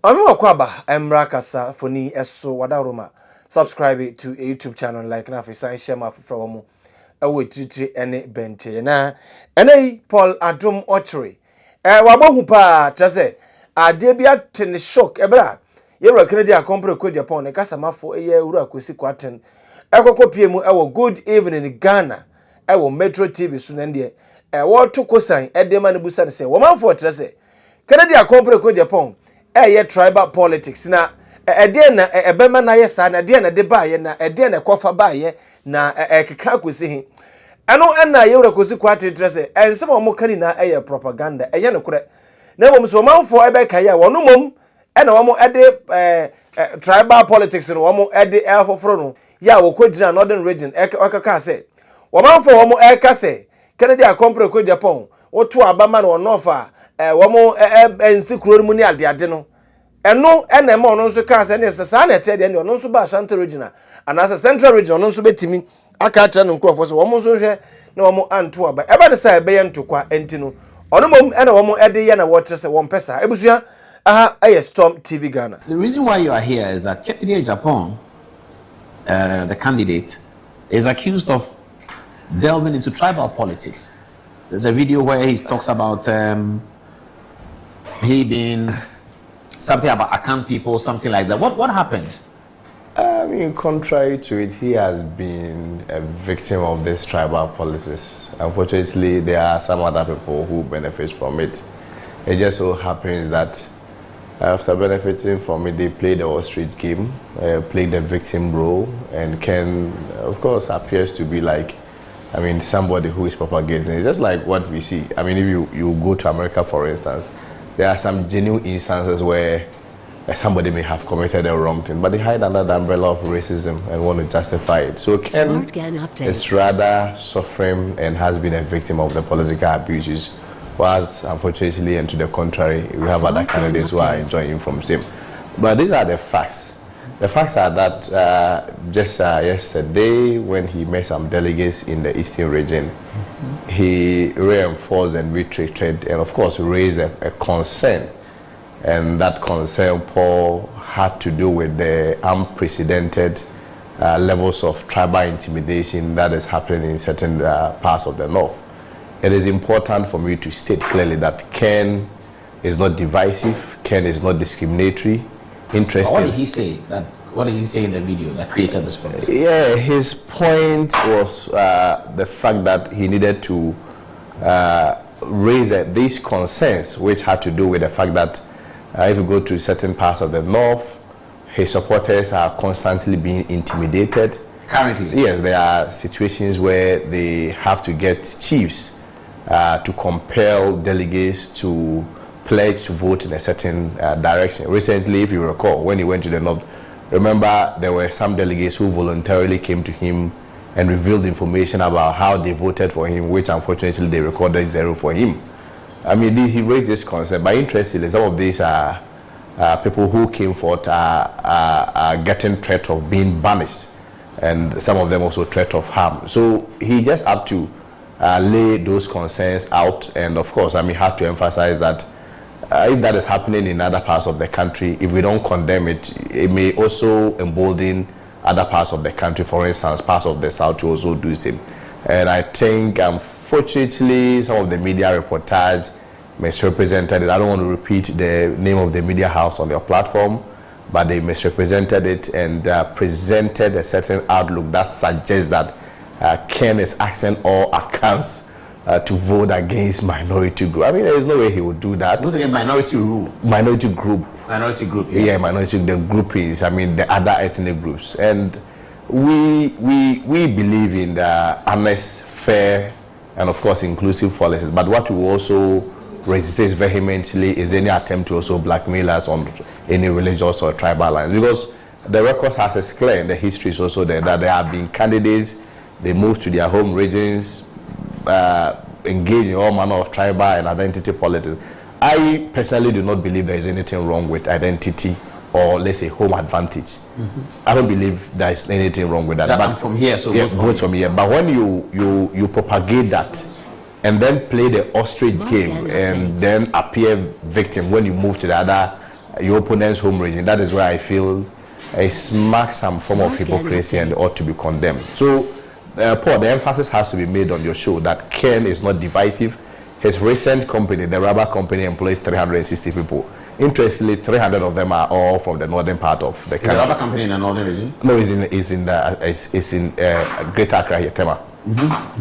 I'm Wakwaba, I'm Rakasa, Foni, Eso, Wadaroma. Subscribe to a YouTube channel like na fisa share my from awo titiri ene bente na ene Paul Adom Okyere wabo hu pa trase ade bia ten shock ebra ye rakene dia compre ko Agyapong ne kasamafo eye wura Kwasi Kwarteng ekokọ pie mu ewo Good Evening Ghana ewo Metro TV so nde wo to kosan ede ma ne busa ne se wo manfo trase kene dia compre ko Agyapong tribal politics na ede na ebema na ye sa na ede na de ba ye na ede na kofa ba ye na ekeka Kwasi hin eno na ye wura Kwasi Kwarteng trese ensem o mo kani na propaganda eye ne kure na mom so manfo ebe ka ye wono mom ena wo mo ede tribal politics no wo mo ede foforo no ya wo kodina northern region ekaka se wo manfo wo mo eka se Kennedy akompre ko Agyapong wo to abama na ono fa wo mo ensi kuro mu ni ade no eno ena ma ono nso ka se ne sesa na ete de ne ono nso ba Ashanti region anasa central region ono nso betimi aka atra no nkofo so wo mo nso hwe na wo mo anto aba eba de sa ebe ye ntokwa enti no ono mom ena wo mo ede ye na wo trese wo mpesa ebusua aha Storm TV Ghana. The reason why you are here is that Kennedy Agyapong, the candidate, is accused of delving into tribal politics. There's a video where he talks about he being something about Akan people, something like that. What happened? I mean, contrary to it, he has been a victim of this tribal politics. Unfortunately, there are some other people who benefit from it. It just so happens that after benefiting from it, they play the Wall Street game, play the victim role, and Ken, of course, appears to be like, I mean, somebody who is propagating. It's just like what we see. I mean, if you go to America, for instance, there are some genuine instances where somebody may have committed a wrong thing, but they hide under the umbrella of racism and want to justify it. So Ken is rather suffering and has been a victim of the political abuses, whilst unfortunately and to the contrary, we have other candidates who are enjoying from same. But these are the facts. The facts are that just yesterday, when he met some delegates in the Eastern region, he reinforced and reiterated and of course raised a concern. And that concern, Paul, had to do with the unprecedented levels of tribal intimidation that is happening in certain parts of the north. It is important for me to state clearly that Ken is not divisive, Ken is not discriminatory. Interesting. What did he say? What did he say in the video that created this problem? Yeah, his point was the fact that he needed to raise these concerns, which had to do with the fact that if you go to certain parts of the north, his supporters are constantly being intimidated. Currently? Yes, there are situations where they have to get chiefs to compel delegates to pledge to vote in a certain direction. Recently, if you recall, when he went to the north, remember there were some delegates who voluntarily came to him and revealed information about how they voted for him, which unfortunately they recorded 0 for him. I mean, he raised this concern, but interestingly, some of these are people who came forth are getting threat of being banished, and some of them also threat of harm. So he just had to lay those concerns out, and of course, I mean, had to emphasize that if that is happening in other parts of the country, if we don't condemn it, it may also embolden other parts of the country, for instance, parts of the south to also do the same. And I think, unfortunately, some of the media reportage misrepresented it. I don't want to repeat the name of the media house on your platform, but they misrepresented it and presented a certain outlook that suggests that Ken is asking all accounts to vote against minority group. I mean, there is no way he would do that. Look at minority rule. Minority group. Minority group. Yeah, minority. The groupings. I mean, the other ethnic groups. And we believe in the honest, fair, and of course inclusive policies. But what we also resist vehemently is any attempt to also blackmail us on any religious or tribal lines, because the record has is clear, and the history is also there, that there have been candidates, they moved to their home regions, engage in all manner of tribal and identity politics. I personally do not believe there is anything wrong with identity or, let's say, home advantage. I don't believe there is anything wrong with that. But from here, so yeah, vote from here. But when you propagate that and then play the ostrich game and then appear victim when you move to the other your opponent's home region. That is where I feel it marks some form of hypocrisy and ought to be condemned. So, Paul, the emphasis has to be made on your show that Ken is not divisive. His recent company, the rubber company, employs 360 people. Interestingly, 300 of them are all from the northern part of the country. The rubber company in the northern region? No, it's in Greater Accra here, Tema.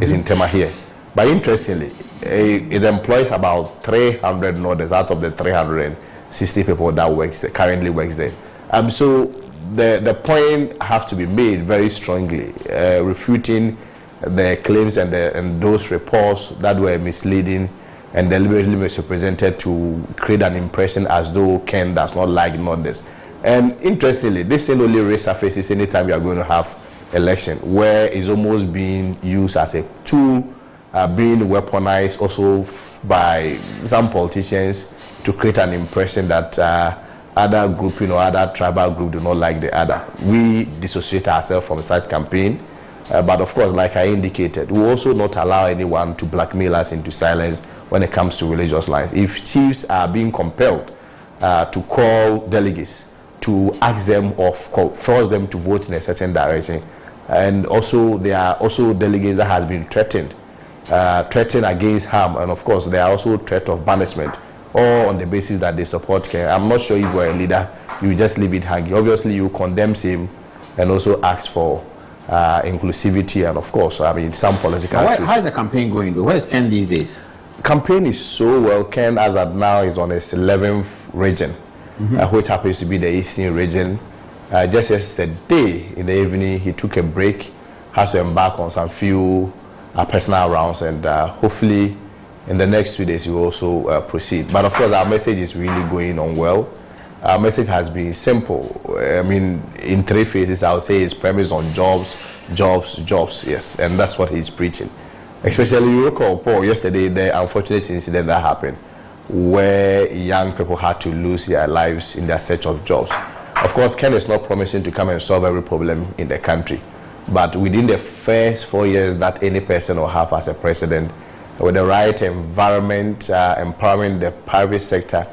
It's in Tema here. But interestingly, it employs about 300 northerners out of the 360 people that currently works there. So the point have to be made very strongly, refuting the claims and those reports that were misleading and deliberately misrepresented to create an impression as though Ken does not like Northerners. And interestingly, this thing only resurfaces anytime you are going to have election, where it's almost being used as a tool, being weaponized also by some politicians to create an impression that other group, other tribal group do not like the other. We dissociate ourselves from such campaign. But of course, like I indicated, we also not allow anyone to blackmail us into silence when it comes to religious lines. If chiefs are being compelled to call delegates, to ask them or force them to vote in a certain direction, and also there are also delegates that has been threatened against harm, and of course there are also threat of banishment, all on the basis that they support Ken. I'm not sure if you're a leader, you just leave it hanging. Obviously, you condemn him and also ask for inclusivity and of course some political how is the campaign going though? Where is Ken these days? Campaign is so well. Ken as at now is on his 11th region, which happens to be the eastern region. Just yesterday in the evening he took a break, has to embark on some few personal rounds, and hopefully in the next 2 days he will also proceed. But of course our message is really going on well. Our message has been simple. In 3 phases, I would say it's premised on jobs, yes, and that's what he's preaching. Especially, you recall, Paul, yesterday, the unfortunate incident that happened where young people had to lose their lives in their search of jobs. Of course, Ken is not promising to come and solve every problem in the country, but within the first 4 years that any person will have as a president, with the right environment, empowering the private sector,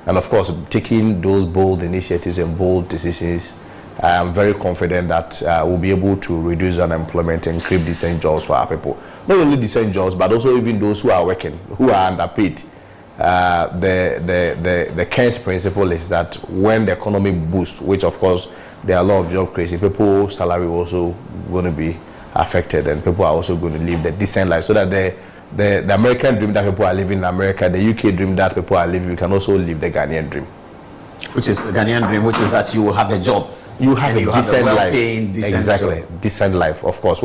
and of course, taking those bold initiatives and bold decisions, I am very confident that we'll be able to reduce unemployment and create decent jobs for our people. Not only decent jobs, but also even those who are working, who are underpaid. The Ken's principle is that when the economy boosts, which of course there are a lot of job creation, people's salary also going to be affected, and people are also going to live the decent life, so that the American dream that people are living in America, the UK dream that people are living, we can also live the Ghanaian dream. Which is the Ghanaian dream, which is that you will have a job. You have a decent life. Exactly. Job. Decent life, of course.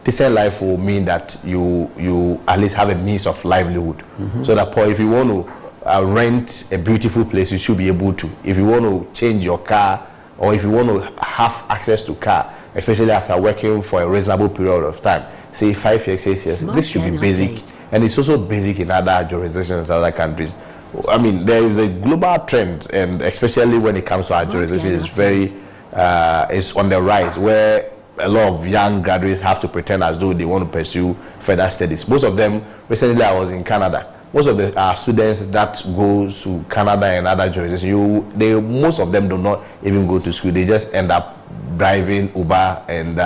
Decent life will mean that you at least have a means of livelihood. So that, Paul, if you want to rent a beautiful place, you should be able to. If you want to change your car, or if you want to have access to car, especially after working for a reasonable period of time, say 5 years, 6 years, this should be basic. And it's also basic in other jurisdictions, other countries. There is a global trend, and especially when it comes to our jurisdiction, it's on the rise, where a lot of young graduates have to pretend as though they want to pursue further studies. Most of them, recently I was in Canada, most of the students that go to Canada and other jurisdictions, most of them do not even go to school. They just end up driving Uber and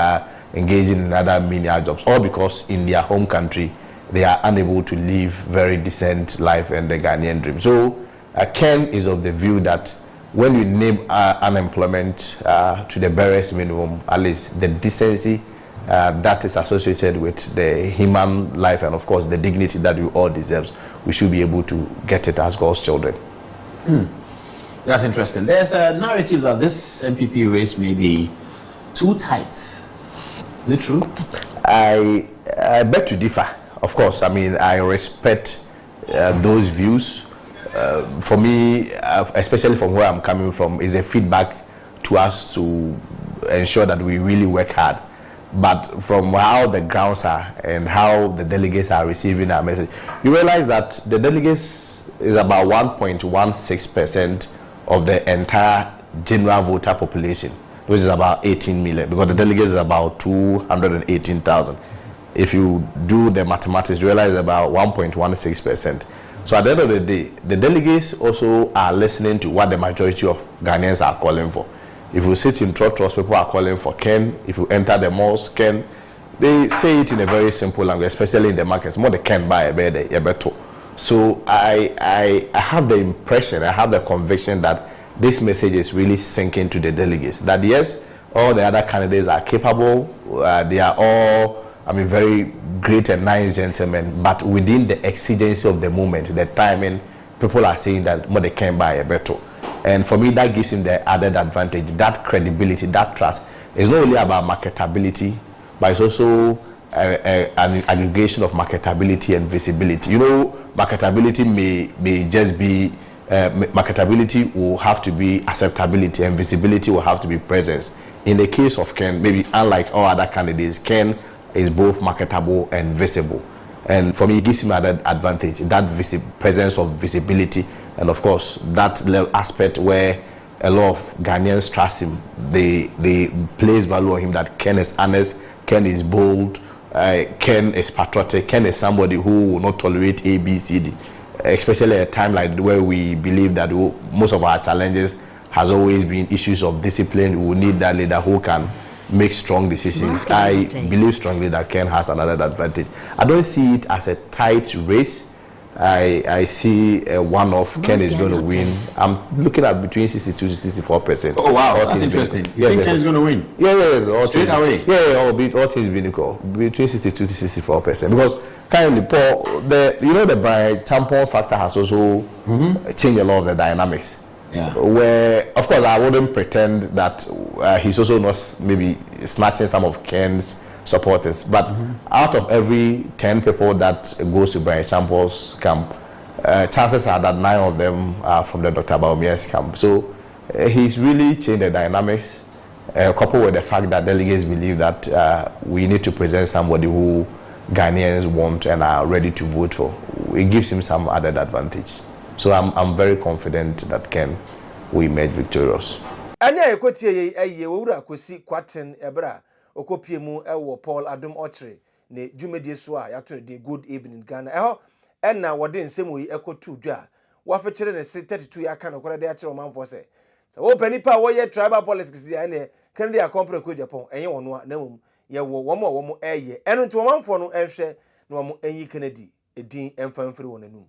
engaging in other menial jobs, all because in their home country they are unable to live very decent life and the Ghanaian dream. So Ken is of the view that when you name unemployment to the barest minimum, at least the decency that is associated with the human life and of course the dignity that we all deserve, we should be able to get it as God's children. That's interesting. There's a narrative that this MPP race may be too tight. Is it true? I beg to differ. Of course, I respect those views. For me, especially from where I'm coming from, is a feedback to us to ensure that we really work hard. But from how the grounds are and how the delegates are receiving our message, you realize that the delegates is about 1.16% of the entire general voter population, which is about 18 million, because the delegates is about 218,000. If you do the mathematics, you realize about 1.16%. So at the end of the day, the delegates also are listening to what the majority of Ghanaians are calling for. If you sit in trust, people are calling for Ken. If you enter the malls, Ken. They say it in a very simple language, especially in the markets. More they can buy a better. So I have the impression, I have the conviction that this message is really sinking to the delegates. That yes, all the other candidates are capable. They are all, very great and nice gentlemen. But within the exigency of the moment, the timing, people are saying that more they can buy a better. And for me, that gives him the added advantage, that credibility, that trust. It's not only about marketability, but it's also an aggregation of marketability and visibility. You know, marketability may just be, marketability will have to be acceptability, and visibility will have to be presence. In the case of Ken, maybe unlike all other candidates, Ken is both marketable and visible. And for me, it gives him that advantage, that presence of visibility, and of course, that aspect where a lot of Ghanaians trust him. They place value on him, that Ken is honest, Ken is bold, Ken is patriotic, Ken is somebody who will not tolerate A, B, C, D. Especially at a time like where we believe that most of our challenges has always been issues of discipline. We need that leader who can make strong decisions. I believe strongly that Ken has another advantage. I don't see it as a tight race. I see one of Ken is going to win. I'm looking at between 62 to 64%. Oh wow, that's interesting. You think Ken is going to win? Yeah. Straight away? Yeah, all things being equal, between 62 to 64%. Because currently, Paul, the Brian tampon factor has also changed a lot of the dynamics. Yeah. Where, of course, I wouldn't pretend that he's also not maybe snatching some of Ken's supporters, but out of every 10 people that goes to Brian Champo's camp, chances are that 9 of them are from the Dr. Baumier's camp. So he's really changed the dynamics, coupled with the fact that delegates believe that we need to present somebody who Ghanaians want and are ready to vote for. It gives him some added advantage. So I'm very confident that Ken will emerge victorious. Anya ekotie ye wura Kwasi Kwarteng ebra okopie mu ewo Paul Adom Okyere ne dwumedie so a yato de good evening Ghana eho enna wode nsemu yi ekotu dwa wafekere ne 32 ya kan okora de akere omanfo se wo panipa wo ye tribal politics ya ne kan dia compare ko Agyapong enye wono a na mum ye wo eye eno nti omanfo no ehwe na wo enyi Kennedy edin emfamfiri wonanum.